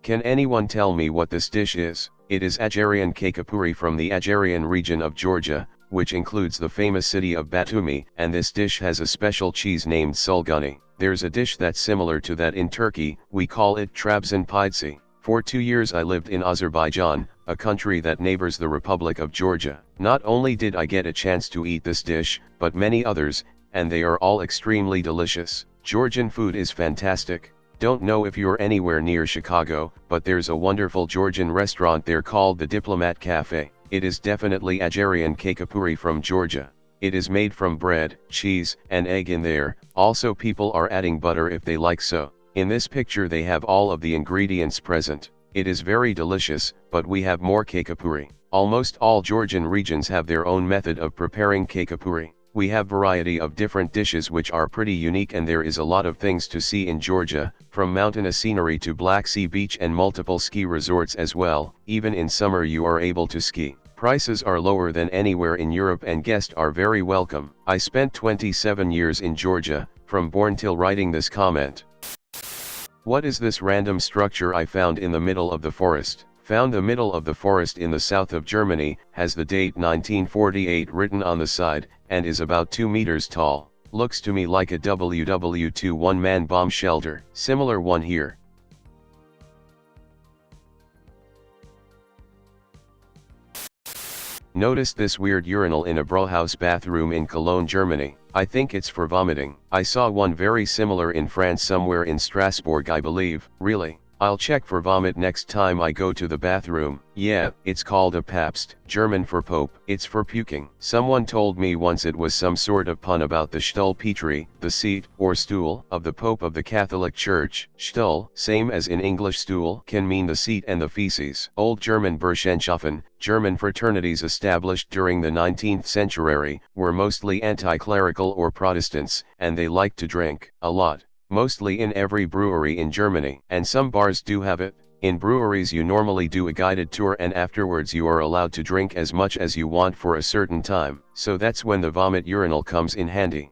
Can anyone tell me what this dish is? It is Ajarian kakapuri from the Ajarian region of Georgia, which includes the famous city of Batumi, and this dish has a special cheese named sulguni. There's a dish that's similar to that in Turkey, we call it trabzan pidesi. For 2 years I lived in Azerbaijan, a country that neighbors the Republic of Georgia. Not only did I get a chance to eat this dish, but many others, and they are all extremely delicious. Georgian food is fantastic. Don't know if you're anywhere near Chicago, but there's a wonderful Georgian restaurant there called the Diplomat Cafe. It is definitely Ajarian kakapuri from Georgia. It is made from bread, cheese, and egg in there. Also people are adding butter if they like so. In this picture they have all of the ingredients present. It is very delicious, but we have more kakapuri. Almost all Georgian regions have their own method of preparing kakapuri. We have variety of different dishes which are pretty unique, and there is a lot of things to see in Georgia, from mountainous scenery to Black Sea Beach and multiple ski resorts as well. Even in summer you are able to ski. Prices are lower than anywhere in Europe and guests are very welcome. I spent 27 years in Georgia, from born till writing this comment. What is this random structure I found in the middle of the forest? Found the middle of the forest in the south of Germany, has the date 1948 written on the side, and is about 2 meters tall. Looks to me like a WW2 one-man bomb shelter. Similar one here. Notice this weird urinal in a brewhouse bathroom in Cologne, Germany. I think it's for vomiting. I saw one very similar in France somewhere in Strasbourg I believe. Really? I'll check for vomit next time I go to the bathroom. Yeah, it's called a Pabst, German for Pope. It's for puking. Someone told me once it was some sort of pun about the Stuhlpetri, the seat, or stool, of the Pope of the Catholic Church. Stuhl, same as in English stool, can mean the seat and the feces. Old German Burschenschaffen, German fraternities established during the 19th century, were mostly anti-clerical or Protestants, and they liked to drink a lot. Mostly in every brewery in Germany. And some bars do have it. In breweries you normally do a guided tour, and afterwards you are allowed to drink as much as you want for a certain time. So that's when the vomit urinal comes in handy.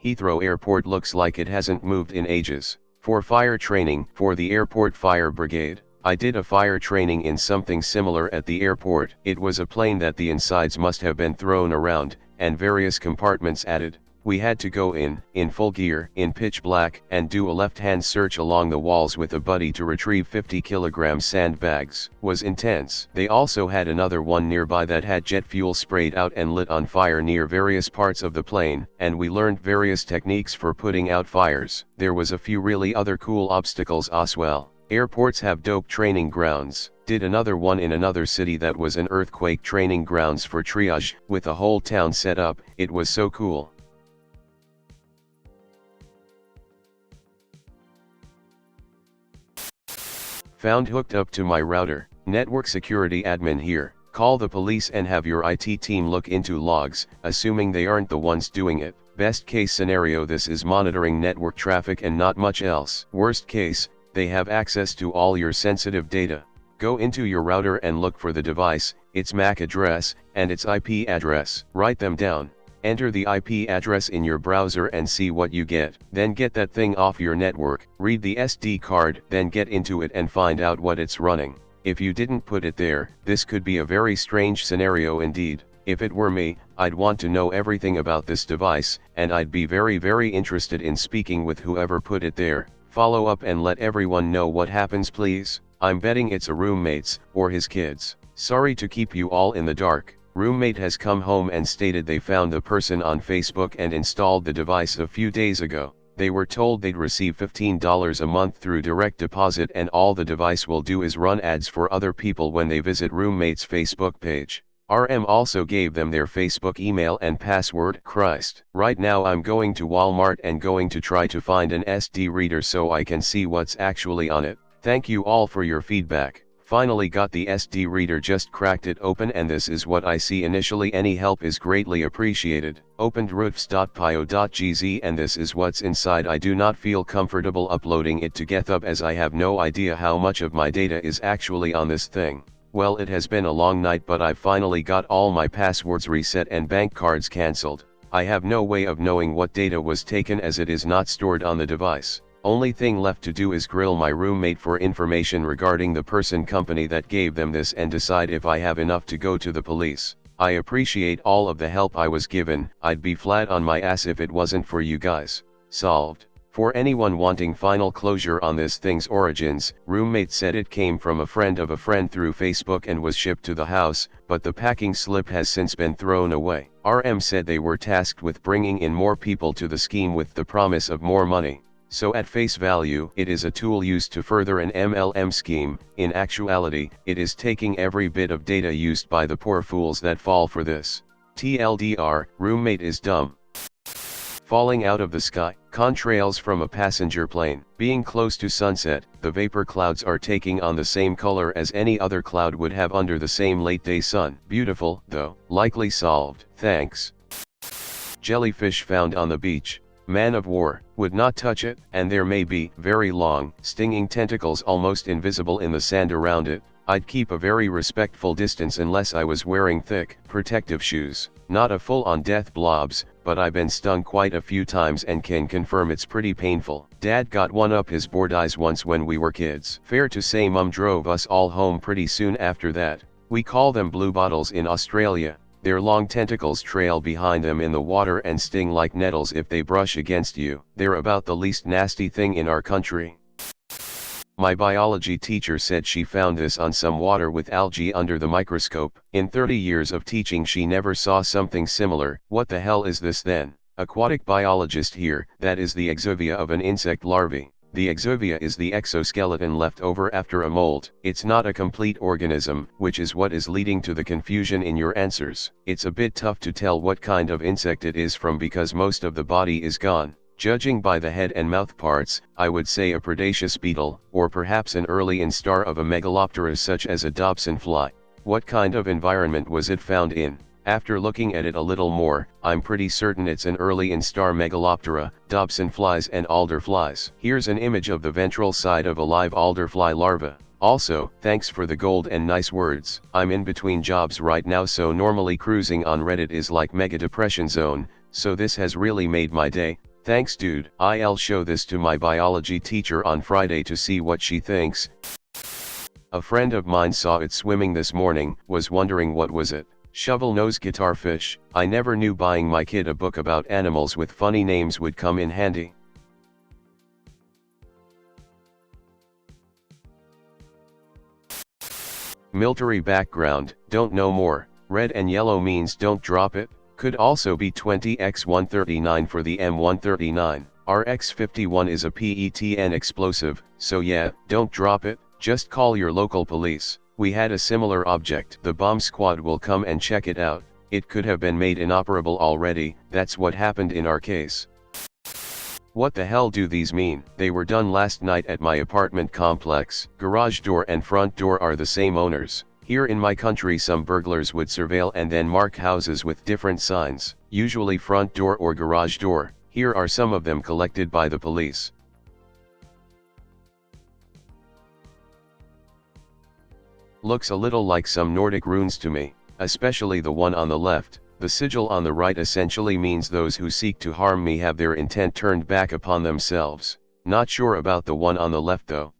Heathrow Airport looks like it hasn't moved in ages. For fire training, for the airport fire brigade. I did a fire training in something similar at the airport. It was a plane that the insides must have been thrown around, and various compartments added. We had to go in full gear, in pitch black, and do a left-hand search along the walls with a buddy to retrieve 50-kilogram sandbags. Was intense. They also had another one nearby that had jet fuel sprayed out and lit on fire near various parts of the plane, and we learned various techniques for putting out fires. There was a few really other cool obstacles as well. Airports have dope training grounds. Did another one in another city that was an earthquake training grounds for triage, with a whole town set up. It was so cool. Found hooked up to my router. Network security admin here. Call the police and have your IT team look into logs, assuming they aren't the ones doing it. Best case scenario, this is monitoring network traffic and not much else. Worst case, they have access to all your sensitive data. Go into your router and look for the device, its MAC address, and its IP address. Write them down. Enter the IP address in your browser and see what you get. Then get that thing off your network, read the SD card, then get into it and find out what it's running. If you didn't put it there, this could be a very strange scenario indeed. If it were me, I'd want to know everything about this device, and I'd be very interested in speaking with whoever put it there. Follow up and let everyone know what happens please. I'm betting it's a roommate's, or his kids. Sorry to keep you all in the dark. Roommate has come home and stated they found the person on Facebook and installed the device a few days ago. They were told they'd receive $15 a month through direct deposit, and all the device will do is run ads for other people when they visit roommate's Facebook page. RM also gave them their Facebook email and password. Christ. Right now I'm going to Walmart and going to try to find an SD reader so I can see what's actually on it. Thank you all for your feedback. Finally got the SD reader, just cracked it open, and this is what I see initially. Any help is greatly appreciated. Opened roofs.pio.gz and this is what's inside. I do not feel comfortable uploading it to GitHub as I have no idea how much of my data is actually on this thing. Well, it has been a long night, but I finally got all my passwords reset and bank cards cancelled. I have no way of knowing what data was taken as it is not stored on the device. Only thing left to do is grill my roommate for information regarding the company that gave them this and decide if I have enough to go to the police. I appreciate all of the help I was given, I'd be flat on my ass if it wasn't for you guys. Solved. For anyone wanting final closure on this thing's origins, roommate said it came from a friend of a friend through Facebook and was shipped to the house, but the packing slip has since been thrown away. RM said they were tasked with bringing in more people to the scheme with the promise of more money. So at face value, it is a tool used to further an MLM scheme. In actuality, it is taking every bit of data used by the poor fools that fall for this. TLDR, roommate is dumb. Falling out of the sky. Contrails from a passenger plane. Being close to sunset, the vapor clouds are taking on the same color as any other cloud would have under the same late-day sun. Beautiful, though. Likely solved. Thanks. Jellyfish found on the beach. Man of war, would not touch it, and there may be very long, stinging tentacles almost invisible in the sand around it. I'd keep a very respectful distance unless I was wearing thick, protective shoes. Not a full-on death blobs, but I've been stung quite a few times and can confirm it's pretty painful. Dad got one up his bored eyes once when we were kids. Fair to say Mum drove us all home pretty soon after that. We call them blue bottles in Australia. Their long tentacles trail behind them in the water and sting like nettles if they brush against you. They're about the least nasty thing in our country. My biology teacher said she found this on some water with algae under the microscope. In 30 years of teaching she never saw something similar. What the hell is this then? Aquatic biologist here. That is the exuvia of an insect larvae. The exuvia is the exoskeleton left over after a molt. It's not a complete organism, which is what is leading to the confusion in your answers. It's a bit tough to tell what kind of insect it is from because most of the body is gone. Judging by the head and mouth parts, I would say a predaceous beetle, or perhaps an early instar of a megaloptera such as a Dobson fly. What kind of environment was it found in? After looking at it a little more, I'm pretty certain it's an early instar megaloptera, Dobson flies and alder flies. Here's an image of the ventral side of a live alder fly larva. Also, thanks for the gold and nice words. I'm in between jobs right now, so normally cruising on Reddit is like mega depression zone, so this has really made my day. Thanks dude. I'll show this to my biology teacher on Friday to see what she thinks. A friend of mine saw it swimming this morning, was wondering what was it. Shovel-nose guitarfish. I never knew buying my kid a book about animals with funny names would come in handy. Military background, don't know more. Red and yellow means don't drop it. Could also be 20x139 for the M139. RX51 is a PETN explosive, so yeah, don't drop it, just call your local police. We had a similar object. The bomb squad will come and check it out. It could have been made inoperable already. That's what happened in our case. What the hell do these mean? They were done last night at my apartment complex. Garage door and front door are the same owners. Here in my country some burglars would surveil and then mark houses with different signs, usually front door or garage door. Here are some of them collected by the police. Looks a little like some Nordic runes to me, especially the one on the left. The sigil on the right essentially means those who seek to harm me have their intent turned back upon themselves. Not sure about the one on the left though.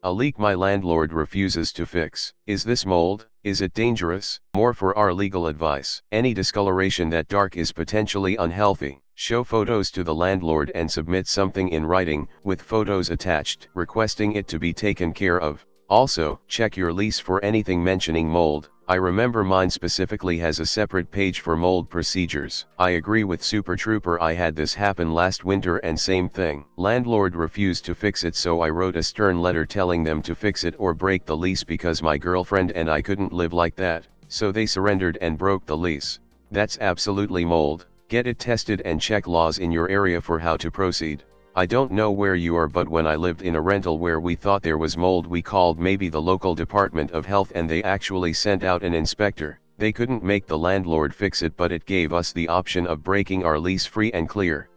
A leak my landlord refuses to fix. Is this mold? Is it dangerous? More for our legal advice. Any discoloration that dark is potentially unhealthy. Show photos to the landlord and submit something in writing, with photos attached, requesting it to be taken care of. Also, check your lease for anything mentioning mold. I remember mine specifically has a separate page for mold procedures. I agree with Super Trooper, I had this happen last winter and same thing. Landlord refused to fix it, so I wrote a stern letter telling them to fix it or break the lease because my girlfriend and I couldn't live like that, so they surrendered and broke the lease. That's absolutely mold. Get it tested and check laws in your area for how to proceed. I don't know where you are, but when I lived in a rental where we thought there was mold, we called maybe the local Department of Health and they actually sent out an inspector. They couldn't make the landlord fix it, but it gave us the option of breaking our lease free and clear.